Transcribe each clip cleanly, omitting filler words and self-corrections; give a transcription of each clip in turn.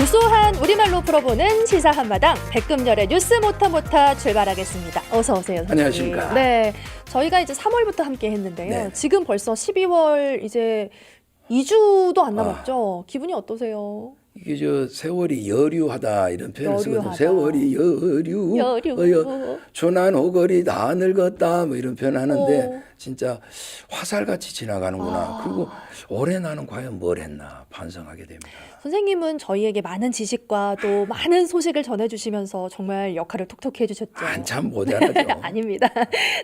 구수한 우리말로 풀어보는 시사 한마당 백금열의 뉴스 모타모타 출발하겠습니다. 어서 오세요. 선생님. 안녕하십니까. 네, 저희가 이제 3월부터 함께 했는데요. 네. 지금 벌써 12월 이제 2주도 안 남았죠. 기분이 어떠세요? 이게 저 세월이 여류하다 이런 표현을 쓰거든요. 여류하다. 세월이 여류. 초난 호걸이 다 늙었다 뭐 이런 표현 하는데 진짜 화살같이 지나가는구나. 그리고 올해 나는 과연 뭘 했나 반성하게 됩니다. 선생님은 저희에게 많은 지식과 또 많은 소식을 전해주시면서 정말 역할을 톡톡히 해주셨죠. 한참 모자라죠. 아닙니다.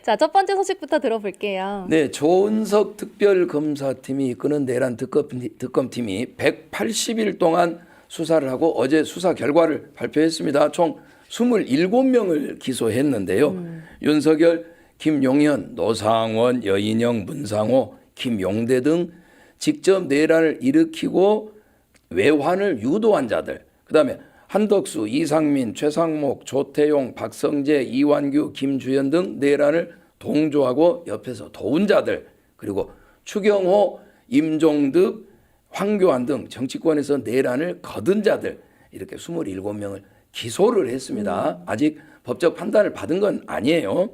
자, 첫 번째 소식부터 들어볼게요. 네, 조은석 특별검사팀이 이끄는 내란 특검팀이 180일 동안 수사를 하고 어제 수사 결과를 발표했습니다. 총 27명을 기소했는데요. 윤석열, 김용현, 노상원, 여인영, 문상호, 김용대 등 직접 내란을 일으키고 외환을 유도한 자들, 그다음에 한덕수, 이상민, 최상목, 조태용, 박성재, 이완규, 김주현 등 내란을 동조하고 옆에서 도운 자들, 그리고 추경호, 임종득, 황교안 등 정치권에서 내란을 거둔 자들 이렇게 27명을 기소를 했습니다. 아직 법적 판단을 받은 건 아니에요.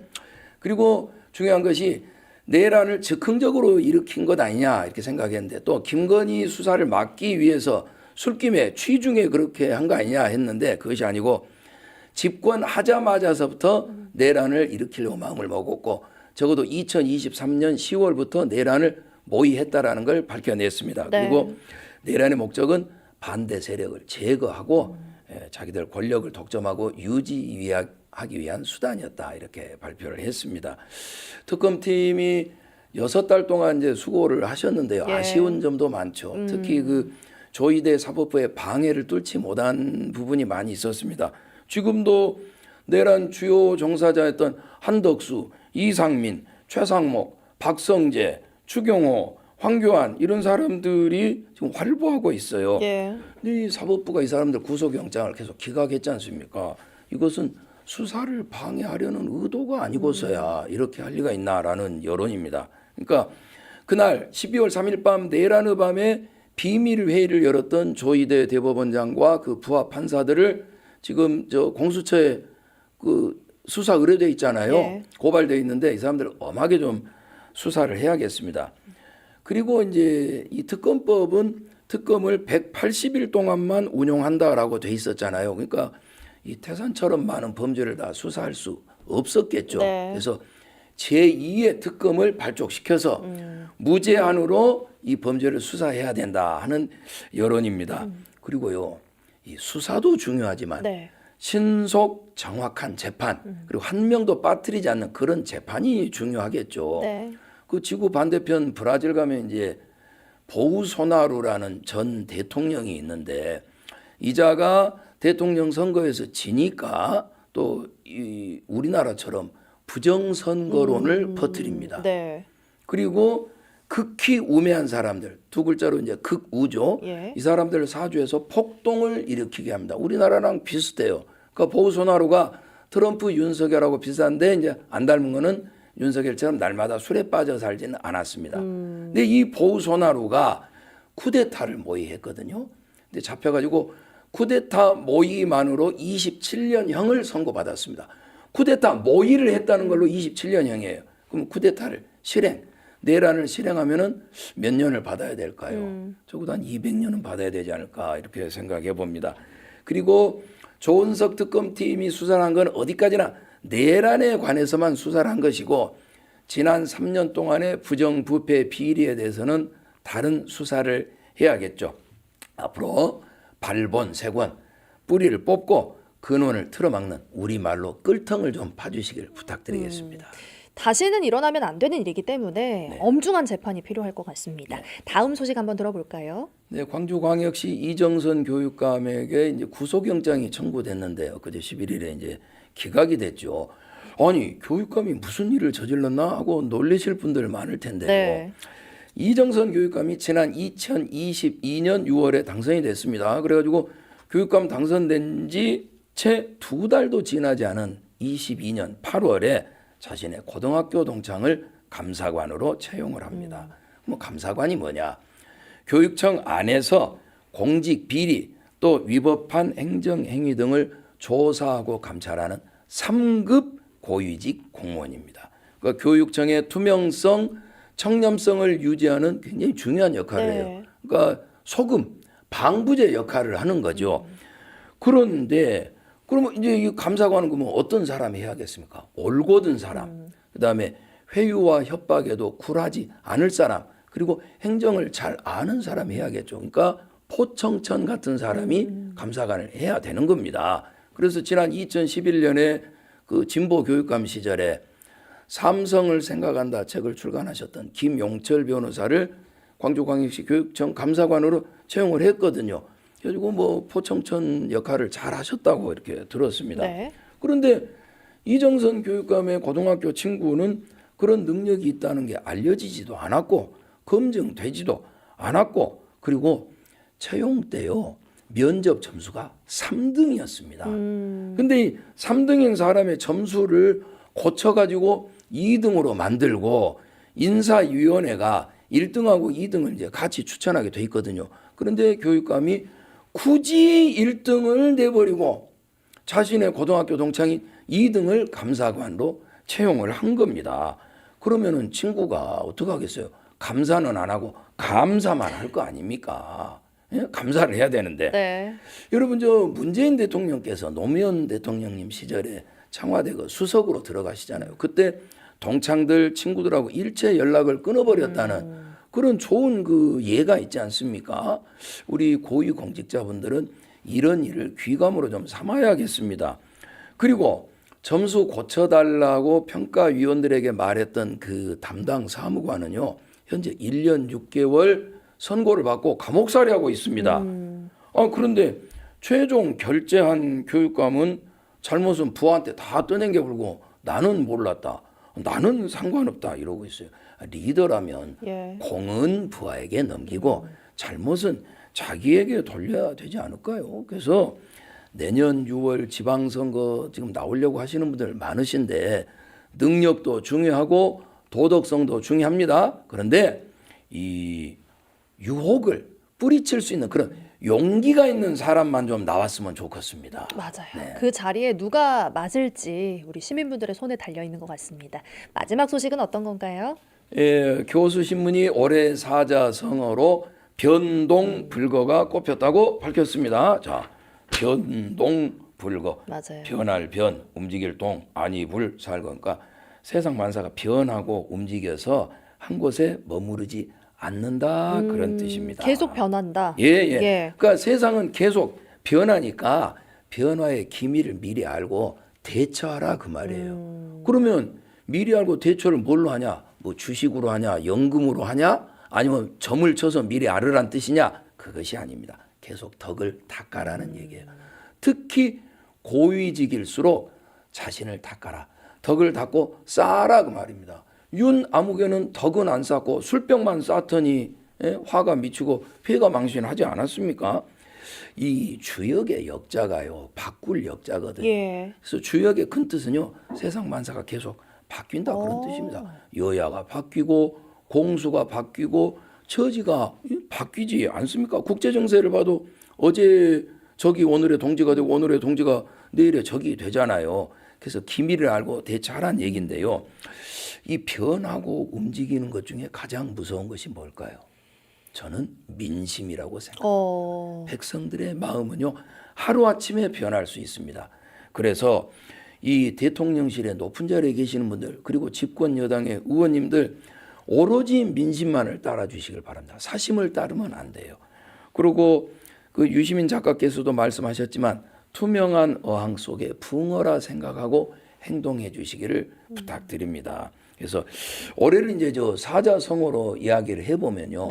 그리고 중요한 것이 내란을 즉흥적으로 일으킨 것 아니냐 이렇게 생각했는데 또 김건희 수사를 막기 위해서 술김에 취중에 그렇게 한 거 아니냐 했는데 그것이 아니고 집권하자마자서부터 내란을 일으키려고 마음을 먹었고 적어도 2023년 10월부터 내란을 모의했다라는 걸 밝혀냈습니다. 네. 그리고 내란의 목적은 반대 세력을 제거하고 자기들 권력을 독점하고 유지하기 위한 수단이었다 이렇게 발표를 했습니다. 특검팀이 6달 동안 이제 수고를 하셨는데요. 예. 아쉬운 점도 많죠. 특히 그 조희대 사법부의 방해를 뚫지 못한 부분이 많이 있었습니다. 지금도 내란 주요 종사자였던 한덕수, 이상민, 최상목, 박성재, 추경호, 황교안 이런 사람들이 지금 활보하고 있어요. 예. 이 사법부가 이 사람들 구속영장을 계속 기각했지 않습니까? 이것은 수사를 방해하려는 의도가 아니고서야 이렇게 할 리가 있나라는 여론입니다. 그러니까 그날 12월 3일 밤 내란의 밤에 비밀 회의를 열었던 조희대 대법원장과 그 부하 판사들을 지금 저 공수처에 그 수사 의뢰돼 있잖아요. 예. 고발돼 있는데 이 사람들 엄하게 좀 수사를 해야겠습니다. 그리고 이제 이 특검법은 특검을 180일 동안만 운용한다라고 돼 있었잖아요. 그러니까 이 태산처럼 많은 범죄를 다 수사할 수 없었겠죠. 네. 그래서 제2의 특검을 발족시켜서 무제한으로 이 범죄를 수사해야 된다 하는 여론입니다. 그리고요, 이 수사도 중요하지만 네. 신속 정확한 재판 그리고 한 명도 빠뜨리지 않는 그런 재판이 중요하겠죠. 네. 그 지구 반대편 브라질 가면 이제 보우소나루라는 전 대통령이 있는데 이자가 대통령 선거에서 지니까 또 이 우리나라처럼 부정선거론을 퍼뜨립니다. 네. 그리고 극히 우매한 사람들, 두 글자로 이제 극우죠. 예. 이 사람들을 사주해서 폭동을 일으키게 합니다. 우리나라랑 비슷해요. 그러니까 보우소나루가 트럼프 윤석열하고 비슷한데 이제 안 닮은 거는 윤석열처럼 날마다 술에 빠져 살지는 않았습니다. 근데 이 보우소나루가 쿠데타를 모의했거든요. 근데 잡혀가지고 쿠데타 모의만으로 27년형을 선고받았습니다. 쿠데타 모의를 했다는 걸로 27년형이에요. 그럼 쿠데타를 내란을 실행하면은 몇 년을 받아야 될까요? 적어도 한 200년은 받아야 되지 않을까 이렇게 생각해 봅니다. 그리고 조은석 특검팀이 수사를 한 건 어디까지나 내란에 관해서만 수사를 한 것이고 지난 3년 동안의 부정부패 비리에 대해서는 다른 수사를 해야겠죠. 앞으로 발본, 세권, 뿌리를 뽑고 근원을 틀어막는 우리말로 끌텅을 좀 봐주시길 부탁드리겠습니다. 다시는 일어나면 안 되는 일이기 때문에 네. 엄중한 재판이 필요할 것 같습니다. 다음 소식 한번 들어볼까요? 네, 광주광역시 이정선 교육감에게 이제 구속영장이 청구됐는데요. 그제 11일에 이제 기각이 됐죠. 아니, 교육감이 무슨 일을 저질렀나 하고 놀라실 분들 많을 텐데요. 네. 이정선 교육감이 지난 2022년 6월에 당선이 됐습니다. 그래가지고 교육감 당선된 지 채 2달도 지나지 않은 22년 8월에 자신의 고등학교 동창을 감사관으로 채용을 합니다. 뭐 감사관이 뭐냐? 교육청 안에서 공직 비리, 또 위법한 행정행위 등을 조사하고 감찰하는 3급 고위직 공무원입니다. 그러니까 교육청의 투명성, 청렴성을 유지하는 굉장히 중요한 역할을 해요. 그러니까 소금, 방부제 역할을 하는 거죠. 그런데 그러면 이제 이 감사관은 그러면 어떤 사람이 해야겠습니까? 올곧은 사람, 그다음에 회유와 협박에도 굴하지 않을 사람, 그리고 행정을 잘 아는 사람이 해야겠죠. 그러니까 포청천 같은 사람이 감사관을 해야 되는 겁니다. 그래서 지난 2011년에 그 진보 교육감 시절에 삼성을 생각한다 책을 출간하셨던 김용철 변호사를 광주광역시 교육청 감사관으로 채용을 했거든요. 그리고 뭐 포청천 역할을 잘 하셨다고 이렇게 들었습니다. 네. 그런데 이정선 교육감의 고등학교 친구는 그런 능력이 있다는 게 알려지지도 않았고 검증되지도 않았고 그리고 채용 때요 면접 점수가 3등이었습니다. 근데 이 3등인 사람의 점수를 고쳐가지고 2등으로 만들고 인사위원회가 1등하고 2등을 이제 같이 추천하게 돼 있거든요. 그런데 교육감이 굳이 1등을 내버리고 자신의 고등학교 동창인 2등을 감사관으로 채용을 한 겁니다. 그러면은 친구가 어떻게 하겠어요? 감사는 안 하고 감사만 할 거 아닙니까? 예? 감사를 해야 되는데. 네. 여러분 저 문재인 대통령께서 노무현 대통령님 시절에 청와대 그 수석으로 들어가시잖아요. 그때 동창들 친구들하고 일체 연락을 끊어버렸다는 그런 좋은 그 예가 있지 않습니까? 우리 고위 공직자분들은 이런 일을 귀감으로 좀 삼아야겠습니다. 그리고 점수 고쳐달라고 평가위원들에게 말했던 그 담당 사무관은요, 현재 1년 6개월 선고를 받고 감옥살이하고 있습니다. 그런데 최종 결재한 교육감은 잘못은 부하한테 다 떠넘겨 불고 나는 몰랐다. 나는 상관없다 이러고 있어요. 리더라면 공은 부하에게 넘기고 잘못은 자기에게 돌려야 되지 않을까요? 그래서 내년 6월 지방선거 지금 나오려고 하시는 분들 많으신데 능력도 중요하고 도덕성도 중요합니다. 그런데 이 유혹을 뿌리칠 수 있는 그런 용기가 있는 사람만 좀 나왔으면 좋겠습니다. 맞아요. 네. 그 자리에 누가 맞을지 우리 시민분들의 손에 달려 있는 것 같습니다. 마지막 소식은 어떤 건가요? 예, 교수신문이 올해 사자성어로 변동불거가 꼽혔다고 밝혔습니다. 자, 변동불거. 맞아요. 변할 변, 움직일 동, 아니 불, 살 거니까 세상 만사가 변하고 움직여서 한 곳에 머무르지 않는다 그런 뜻입니다. 계속 변한다. 예. 그러니까 세상은 계속 변하니까 변화의 기미를 미리 알고 대처하라 그 말이에요. 그러면 미리 알고 대처를 뭘로 하냐? 뭐 주식으로 하냐? 연금으로 하냐? 아니면 점을 쳐서 미리 알으란 뜻이냐? 그것이 아닙니다. 계속 덕을 닦아라는 얘기예요. 특히 고위직일수록 자신을 닦아라. 덕을 닦고 쌓아라 그 말입니다. 윤 아무개는 덕은 안 쌓고 술병만 쌓더니 화가 미치고 회가 망신하지 않았습니까? 이 주역의 역자가요 바꿀 역자거든요. 그래서 주역의 큰 뜻은요 세상 만사가 계속 바뀐다 그런 뜻입니다. 여야가 바뀌고 공수가 바뀌고 처지가 바뀌지 않습니까? 국제 정세를 봐도 어제 적이 오늘의 동지가 되고 오늘의 동지가 내일의 적이 되잖아요. 그래서 기미를 알고 대처하라는 얘기인데요. 이 변하고 움직이는 것 중에 가장 무서운 것이 뭘까요? 저는 민심이라고 생각합니다. 백성들의 마음은요 하루아침에 변할 수 있습니다. 그래서 이 대통령실에 높은 자리에 계시는 분들 그리고 집권 여당의 의원님들 오로지 민심만을 따라주시길 바랍니다. 사심을 따르면 안 돼요. 그리고 그 유시민 작가께서도 말씀하셨지만 투명한 어항 속에 붕어라 생각하고 행동해 주시기를 부탁드립니다. 그래서 올해를 이제 저 사자성어로 이야기를 해보면요.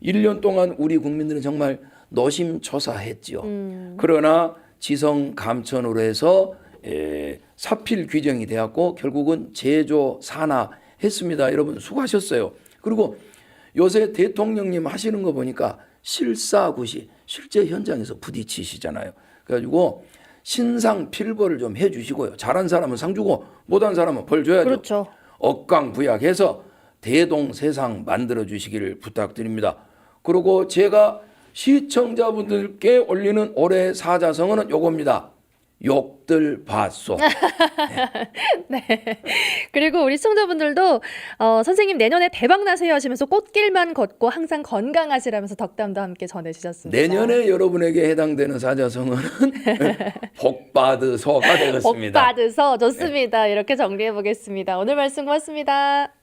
1년 동안 우리 국민들은 정말 노심초사했지요. 그러나 지성 감천으로 해서 사필 규정이 되었고 결국은 제조 산화했습니다. 여러분 수고하셨어요. 그리고 요새 대통령님 하시는 거 보니까 실사구시 실제 현장에서 부딪히시잖아요. 그래가지고 신상 필벌을 좀 해주시고요. 잘한 사람은 상 주고 못한 사람은 벌 줘야죠. 그렇죠. 억강부약해서 대동세상 만들어 주시기를 부탁드립니다. 그리고 제가 시청자분들께 올리는 올해 사자성어는 요겁니다. 욕들 봤소. 네. 그리고 우리 시청자분들도 선생님 내년에 대박 나세요 하시면서 꽃길만 걷고 항상 건강하시라면서 덕담도 함께 전해주셨습니다. 내년에 여러분에게 해당되는 사자성어는 복받으소가 되겠습니다. 복받으소 좋습니다. 이렇게 정리해 보겠습니다. 오늘 말씀 고맙습니다.